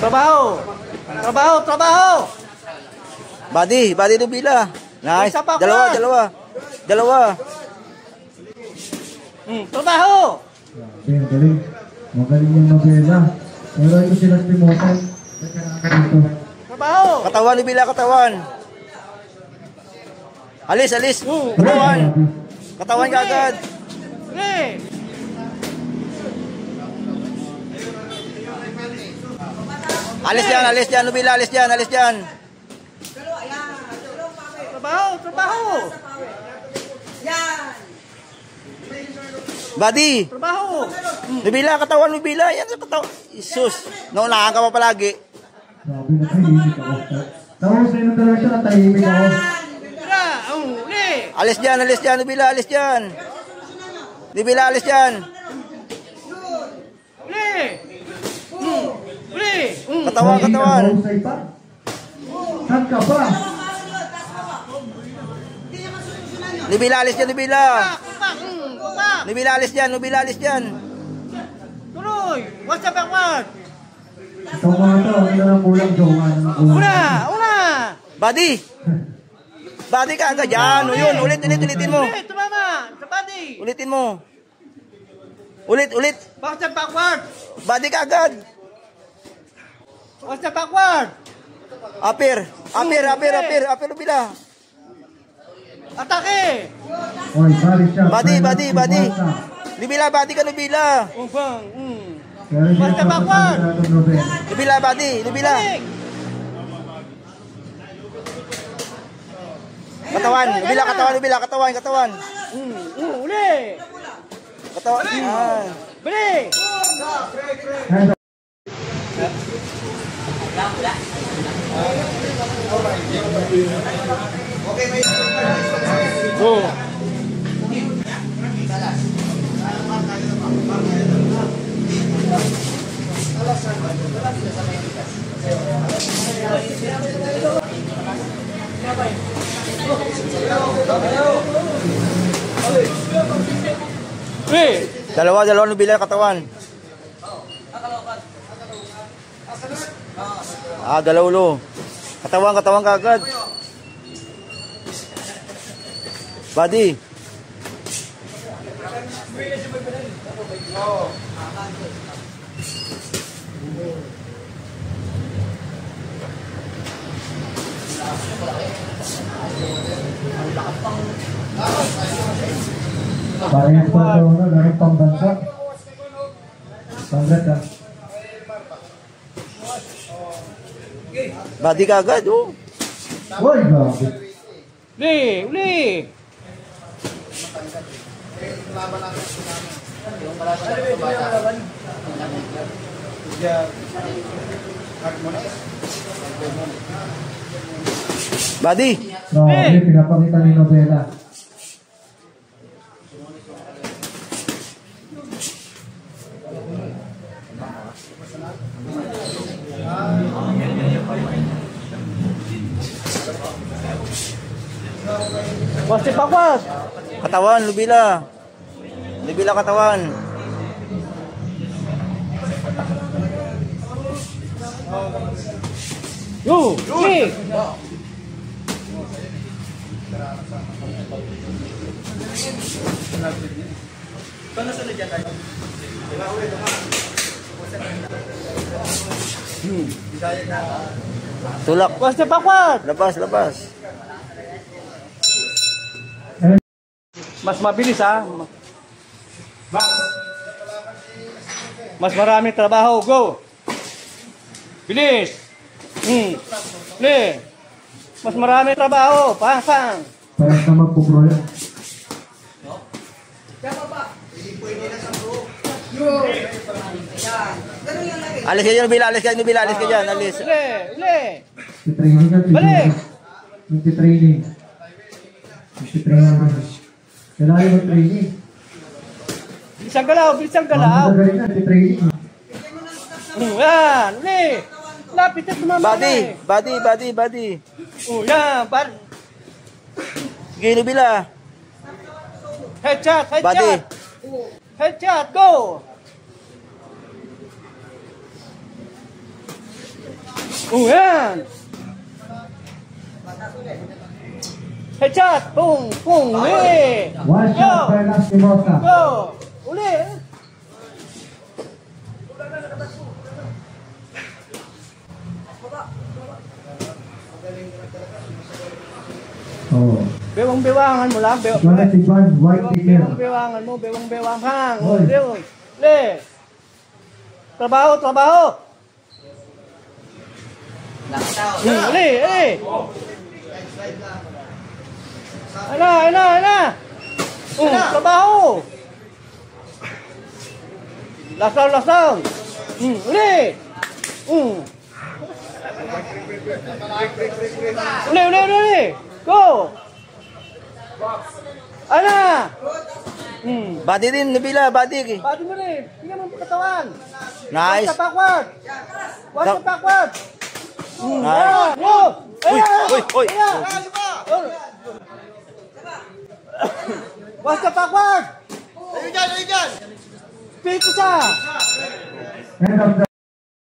Trabaho! Trabaho! Trabaho! Body Nubila. Nice. Dalawa. Trabaho! Galing. Magaling yung Nubila. Pero ito sila Timosan. Trabaho! Katawan Nubila, katawan. Alis. Katawan ka agad. Alis dyan, Nubila, alis dyan. Trabaho! Yan! Body. Trabaho! Nubila, katawan Nubila. Yan sa katawan. Isus. Naunahan ka pa palagi. Sabi na tahimik ako. Tapos sa'yo ng talaga siya na tahimik ako. Alis dyan, Nubila, alis dyan. Nubila, alis dyan. Katawan. Saan ka ba? Nubila, alis dyan, Nubila. Nubila, alis dyan. Tuloy! What's up, backward? Itong mga ito, ano na kulang jowa. Una! Body ka agad. Yan, yun. Ulitin mo. Tumama! Sa body! Ulitin mo. Ulit. What's up, backward? Body ka agad. What's up, backward? Apir, Nubila. Atake! Oy, bali siya. Body. Nubila, body ka, Nubila. Bang! Basta backward. Nubila, body. Nubila. Katawan. Nubila, katawan. Uli! Katawan. Bili! Dalawa, Nubila, katawan. Galawlo. Katawan ka agad. Body. Parehas pa ito, larong pambansa. Panggat ka. Body ka agad, Uy, grabe. Uli! Body. Grabe, pinapakita ni Nobela. What's up, backward? Katawan, Nubila. Nubila, katawan. Kick! Tulak. What's up, backward? Labas. Mas mabilis ha. Mas maraming trabaho. Go. Bilis. Mas maraming trabaho. Pasang. Parang na magpupro yan. Alis ka dyan, Nubila, alis ka dyan. Alis. Uli. Titraining ka. Balik. Titraining. Kailangan mag-training. Bilisang galaw. Magaling ka, titraining. Yan. Uli. Lapit na tumama. Body. Yan. Sige, Nubila. Headshot. Body. Headshot. Go. Oh, yan. Headshot. Pung, pung, uli. One shot by Lastimosa. Go. Uli. Oh. Bewang-bewangan mo lang. Quality gun, white ticket. Bewang-bewangan mo. Bewang-bewangan. Hoy. Uli. Trabaho, trabaho. Uli, uli. Ana. Trabaho. Lasaw. Uli. Uli. Go. Ana. Body din, nabila, body. Pati mo rin. Tingnan mo ang katawan. Nice. Watch the backward. Watch the backward. Nice. Go. Uy. Watch the backward. Ayun dyan! Speed ko siya. End of the